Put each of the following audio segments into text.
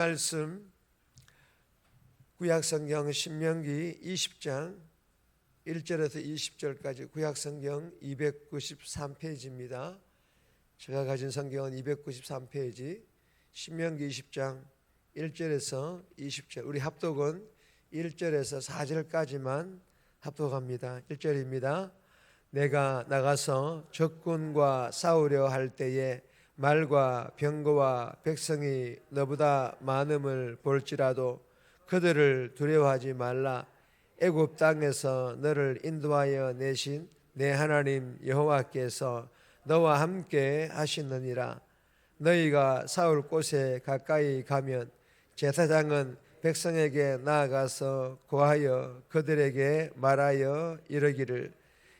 말씀 구약성경 신명기 20장 1절에서 20절까지 구약성경 293페이지입니다. 제가 가진 성경은 293페이지 신명기 20장 1절에서 20절, 우리 합독은 1절에서 4절까지만 합독합니다. 1절입니다. 내가 나가서 적군과 싸우려 할 때에 말과 병거와 백성이 너보다 많음을 볼지라도 그들을 두려워하지 말라. 애굽 땅에서 너를 인도하여 내신 내 하나님 여호와께서 너와 함께 하시느니라. 너희가 싸울 곳에 가까이 가면 제사장은 백성에게 나아가서 고하여 그들에게 말하여 이르기를,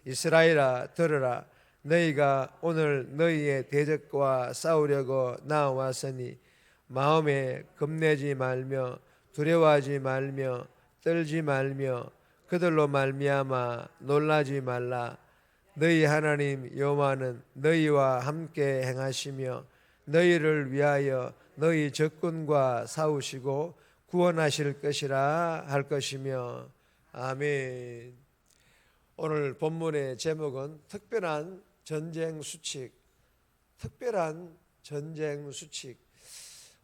이스라엘아 들으라. 너희가 오늘 너희의 대적과 싸우려고 나왔으니 마음에 겁내지 말며 두려워하지 말며 떨지 말며 그들로 말미암아 놀라지 말라. 너희 하나님 여호와는 너희와 함께 행하시며 너희를 위하여 너희 적군과 싸우시고 구원하실 것이라 할 것이며. 아멘. 오늘 본문의 제목은 특별한 전쟁 수칙. 특별한 전쟁 수칙.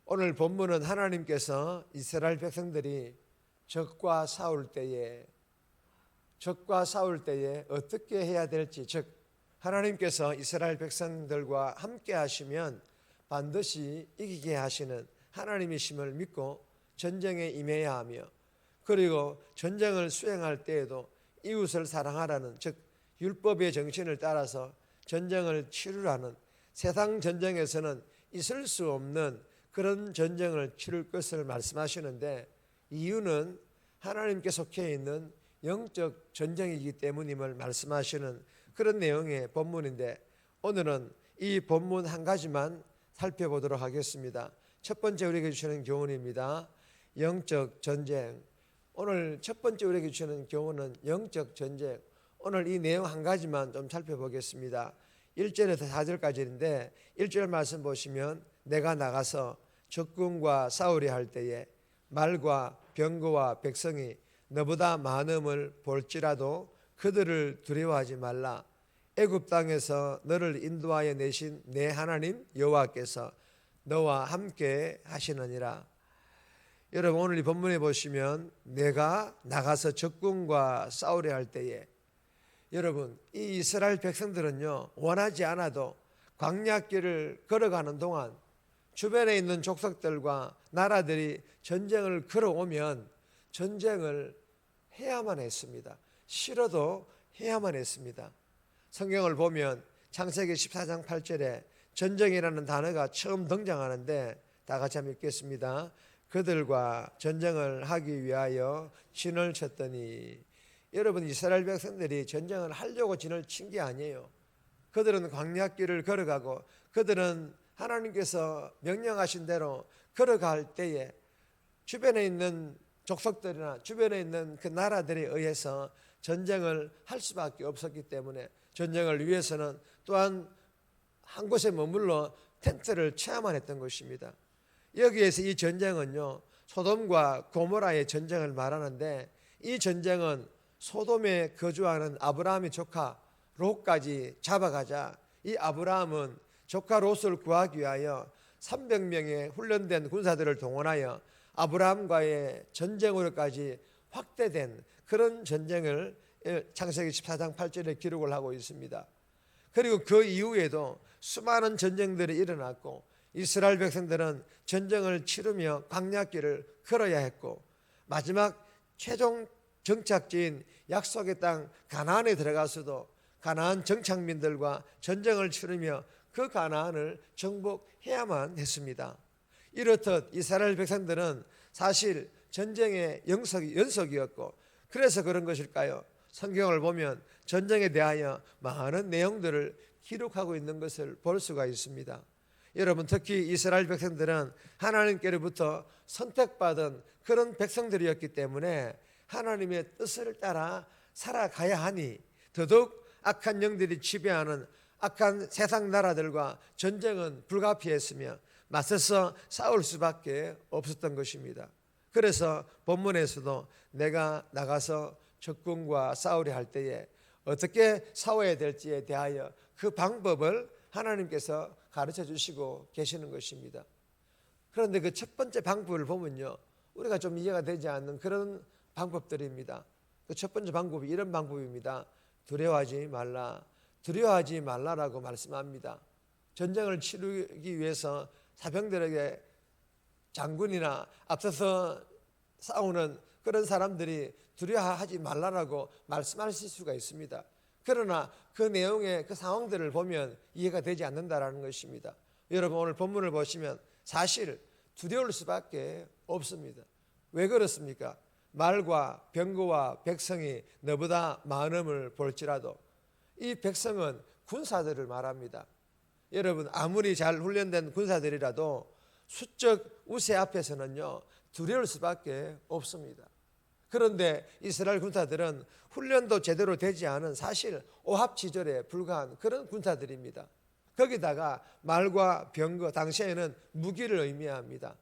오늘 본문은 하나님께서 이스라엘 백성들이 적과 싸울 때에 어떻게 해야 될지, 즉 하나님께서 이스라엘 백성들과 함께 하시면 반드시 이기게 하시는 하나님이심을 믿고 전쟁에 임해야 하며, 그리고 전쟁을 수행할 때에도 이웃을 사랑하라는, 즉 율법의 정신을 따라서 전쟁을 치르라는, 세상 전쟁에서는 있을 수 없는 그런 전쟁을 치를 것을 말씀하시는데, 이유는 하나님께 속해 있는 영적 전쟁이기 때문임을 말씀하시는 그런 내용의 본문인데, 오늘은 이 본문 한 가지만 살펴보도록 하겠습니다. 첫 번째 우리에게 주시는 교훈입니다. 영적 전쟁. 오늘 첫 번째 우리에게 주시는 교훈은 영적 전쟁. 오늘 이 내용 한 가지만 좀 살펴보겠습니다. 1절에서 4절까지인데 1절 말씀 보시면, 내가 나가서 적군과 싸우려 할 때에 말과 병거와 백성이 너보다 많음을 볼지라도 그들을 두려워하지 말라. 애굽 땅에서 너를 인도하여 내신 내 하나님 여호와께서 너와 함께 하시느니라. 여러분, 오늘 이 본문에 보시면 내가 나가서 적군과 싸우려 할 때에, 여러분, 이 이스라엘 백성들은요, 원하지 않아도 광야길을 걸어가는 동안 주변에 있는 족속들과 나라들이 전쟁을 걸어오면 전쟁을 해야만 했습니다. 싫어도 해야만 했습니다. 성경을 보면 창세기 14장 8절에 전쟁이라는 단어가 처음 등장하는데, 다 같이 한번 읽겠습니다. 그들과 전쟁을 하기 위하여 진을 쳤더니. 여러분, 이스라엘 백성들이 전쟁을 하려고 진을 친 게 아니에요. 그들은 광야길을 걸어가고 그들은 하나님께서 명령하신 대로 걸어갈 때에 주변에 있는 족속들이나 주변에 있는 그 나라들에 의해서 전쟁을 할 수밖에 없었기 때문에, 전쟁을 위해서는 또한 한 곳에 머물러 텐트를 쳐야만 했던 것입니다. 여기에서 이 전쟁은요, 소돔과 고모라의 전쟁을 말하는데, 이 전쟁은 소돔에 거주하는 아브라함의 조카 롯까지 잡아가자 이 아브라함은 조카 롯을 구하기 위하여 300명의 훈련된 군사들을 동원하여 아브라함과의 전쟁으로까지 확대된 그런 전쟁을 창세기 14장 8절에 기록을 하고 있습니다. 그리고 그 이후에도 수많은 전쟁들이 일어났고, 이스라엘 백성들은 전쟁을 치르며 광야길을 걸어야 했고, 마지막 최종 정착지인 약속의 땅 가나안에 들어가서도 가나안 정착민들과 전쟁을 치르며 그 가나안을 정복해야만 했습니다. 이렇듯 이스라엘 백성들은 사실 전쟁의 연속이었고, 그래서 그런 것일까요? 성경을 보면 전쟁에 대하여 많은 내용들을 기록하고 있는 것을 볼 수가 있습니다. 여러분, 특히 이스라엘 백성들은 하나님께로부터 선택받은 그런 백성들이었기 때문에 하나님의 뜻을 따라 살아가야 하니, 더더욱 악한 영들이 지배하는 악한 세상 나라들과 전쟁은 불가피했으며, 맞서서 싸울 수밖에 없었던 것입니다. 그래서 본문에서도 내가 나가서 적군과 싸우려 할 때에 어떻게 싸워야 될지에 대하여 그 방법을 하나님께서 가르쳐 주시고 계시는 것입니다. 그런데 그 첫 번째 방법을 보면요, 우리가 좀 이해가 되지 않는 그런 방법들입니다. 그 첫 번째 방법이 이런 방법입니다. 두려워하지 말라. 두려워하지 말라라고 말씀합니다. 전쟁을 치르기 위해서 사병들에게 장군이나 앞서서 싸우는 그런 사람들이 두려워하지 말라라고 말씀하실 수가 있습니다. 그러나 그 내용의 그 상황들을 보면 이해가 되지 않는다라는 것입니다. 여러분, 오늘 본문을 보시면 사실 두려울 수밖에 없습니다. 왜 그렇습니까? 말과 병거와 백성이 너보다 많음을 볼지라도 이 백성은 군사들을 말합니다. 여러분, 아무리 잘 훈련된 군사들이라도 수적 우세 앞에서는요, 두려울 수밖에 없습니다. 그런데 이스라엘 군사들은 훈련도 제대로 되지 않은 사실 오합지졸에 불과한 그런 군사들입니다. 거기다가 말과 병거, 당시에는 무기를 의미합니다.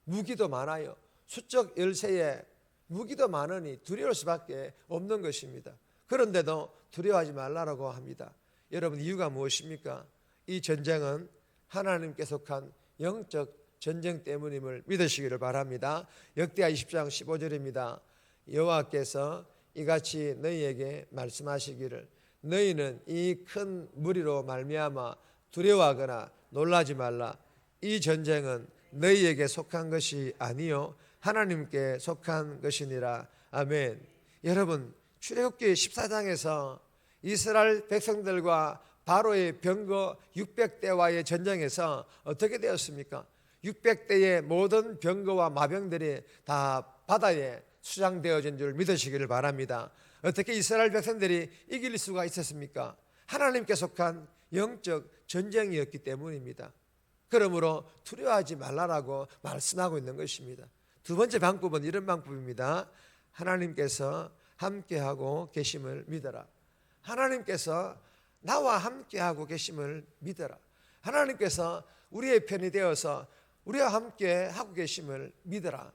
무기도 많아요. 수적 열세에 무기도 많으니 두려울 수밖에 없는 것입니다. 그런데도 두려워하지 말라고 합니다. 여러분, 이유가 무엇입니까? 이 전쟁은 하나님께 속한 영적 전쟁 때문임을 믿으시기를 바랍니다. 역대하 20장 15절입니다. 여호와께서 이같이 너희에게 말씀하시기를 너희는 이 큰 무리로 말미암아 두려워하거나 놀라지 말라. 이 전쟁은 너희에게 속한 것이 아니요 하나님께 속한 것이니라. 아멘. 여러분, 출애굽기 14장에서 이스라엘 백성들과 바로의 병거 600대와의 전쟁에서 어떻게 되었습니까? 600대의 모든 병거와 마병들이 다 바다에 수장되어진 줄 믿으시기를 바랍니다. 어떻게 이스라엘 백성들이 이길 수가 있었습니까? 하나님께 속한 영적 전쟁이었기 때문입니다. 그러므로 두려워하지 말라라고 말씀하고 있는 것입니다. 두 번째 방법은 이런 방법입니다. 하나님께서 함께하고 계심을 믿어라. 하나님께서 나와 함께하고 계심을 믿어라. 하나님께서 우리의 편이 되어서 우리와 함께 하고 계심을 믿어라.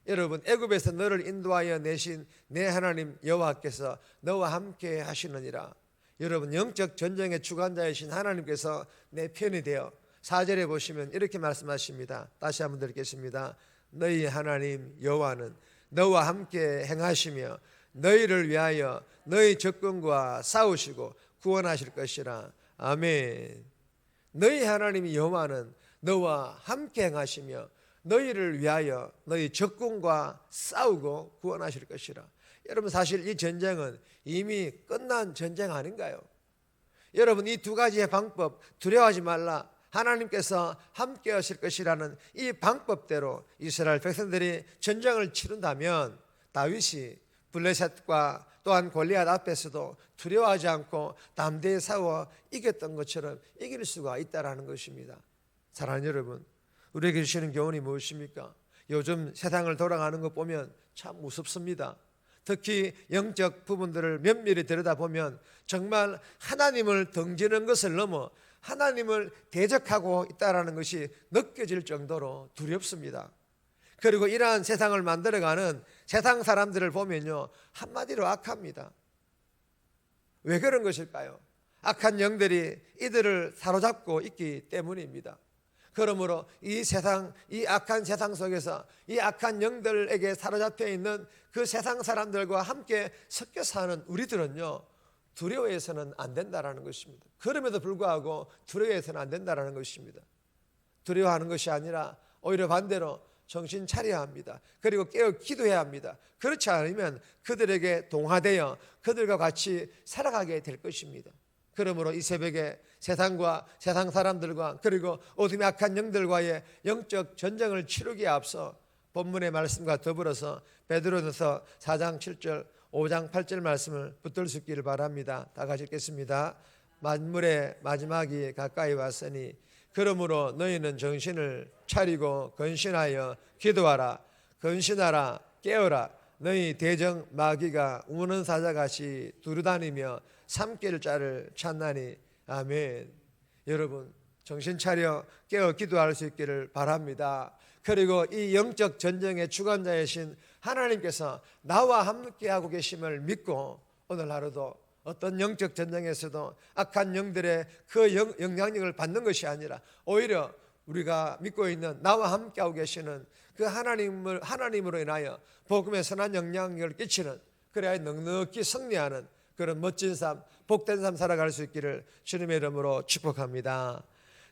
여러분, 애굽에서 너를 인도하여 내신 내 하나님 여호와께서 너와 함께 하시느니라. 여러분, 영적 전쟁의 주관자이신 하나님께서 내 편이 되어 4절에 보시면 이렇게 말씀하십니다. 다시 한번 드리겠습니다. 너희 하나님 여호와는 너와 함께 행하시며 너희를 위하여 너희 적군과 싸우시고 구원하실 것이라. 아멘. 너희 하나님 여호와는 너와 함께 행하시며 너희를 위하여 너희 적군과 싸우고 구원하실 것이라. 여러분, 사실 이 전쟁은 이미 끝난 전쟁 아닌가요? 여러분, 이 두 가지의 방법, 두려워하지 말라, 하나님께서 함께 하실 것이라는 이 방법대로 이스라엘 백성들이 전쟁을 치른다면 다윗이 블레셋과 또한 골리앗 앞에서도 두려워하지 않고 담대히 싸워 이겼던 것처럼 이길 수가 있다는 것입니다. 사랑하는 여러분, 우리에게 주시는 교훈이 무엇입니까? 요즘 세상을 돌아가는 것 보면 참 무섭습니다. 특히 영적 부분들을 면밀히 들여다보면 정말 하나님을 등지는 것을 넘어 하나님을 대적하고 있다는 것이 느껴질 정도로 두렵습니다. 그리고 이러한 세상을 만들어가는 세상 사람들을 보면요, 한마디로 악합니다. 왜 그런 것일까요? 악한 영들이 이들을 사로잡고 있기 때문입니다. 그러므로 이 세상, 이 악한 세상 속에서 이 악한 영들에게 사로잡혀 있는 그 세상 사람들과 함께 섞여 사는 우리들은요, 두려워해서는 안 된다는 것입니다. 그럼에도 불구하고 두려워해서는 안 된다는 것입니다. 두려워하는 것이 아니라 오히려 반대로 정신 차려야 합니다. 그리고 깨어 기도해야 합니다. 그렇지 않으면 그들에게 동화되어 그들과 같이 살아가게 될 것입니다. 그러므로 이 새벽에 세상과 세상 사람들과 그리고 어둠의 악한 영들과의 영적 전쟁을 치르기에 앞서 본문의 말씀과 더불어서 베드로전서 4장 7절 5장 8절 말씀을 붙들 수 있기를 바랍니다. 다 같이 읽겠습니다. 만물의 마지막이 가까이 왔으니 그러므로 너희는 정신을 차리고 근신하여 기도하라. 근신하라, 깨어라. 너희 대적 마귀가 우는 사자같이 두루다니며 삼킬 자를 찾나니. 아멘. 여러분, 정신 차려 깨어 기도할 수 있기를 바랍니다. 그리고 이 영적 전쟁의 주관자이신 하나님께서 나와 함께하고 계심을 믿고 오늘 하루도 어떤 영적 전쟁에서도 악한 영들의 그 영향력을 받는 것이 아니라 오히려 우리가 믿고 있는 나와 함께하고 계시는 그 하나님으로 인하여 복음의 선한 영향력을 끼치는, 그래야 넉넉히 승리하는 그런 멋진 삶, 복된 삶 살아갈 수 있기를 주님의 이름으로 축복합니다.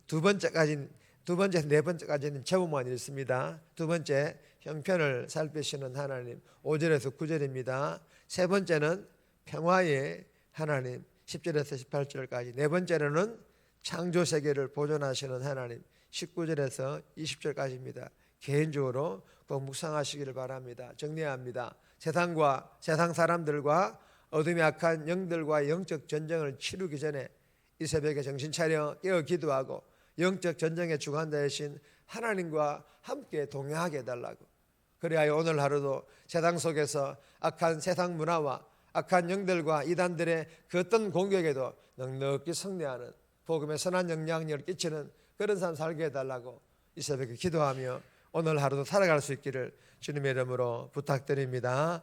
네 번째까지는 제목만 읽습니다. 두 번째, 형편을 살피시는 하나님, 5절에서 9절입니다. 세 번째는 평화의 하나님, 10절에서 18절까지. 네 번째로는 창조 세계를 보존하시는 하나님, 19절에서 20절까지입니다. 개인적으로 꼭 묵상하시기를 바랍니다. 정리합니다. 세상 사람들과 어둠의 악한 영들과 영적 전쟁을 치르기 전에 이 새벽에 정신 차려 깨어 기도하고 영적 전쟁의 주관자이신 하나님과 함께 동행하게 해달라고, 그래야 오늘 하루도 세상 속에서 악한 세상 문화와 악한 영들과 이단들의 그 어떤 공격에도 넉넉히 승리하는 복음의 선한 영향력을 끼치는 그런 삶 살게 해달라고 이 새벽에 기도하며 오늘 하루도 살아갈 수 있기를 주님의 이름으로 부탁드립니다.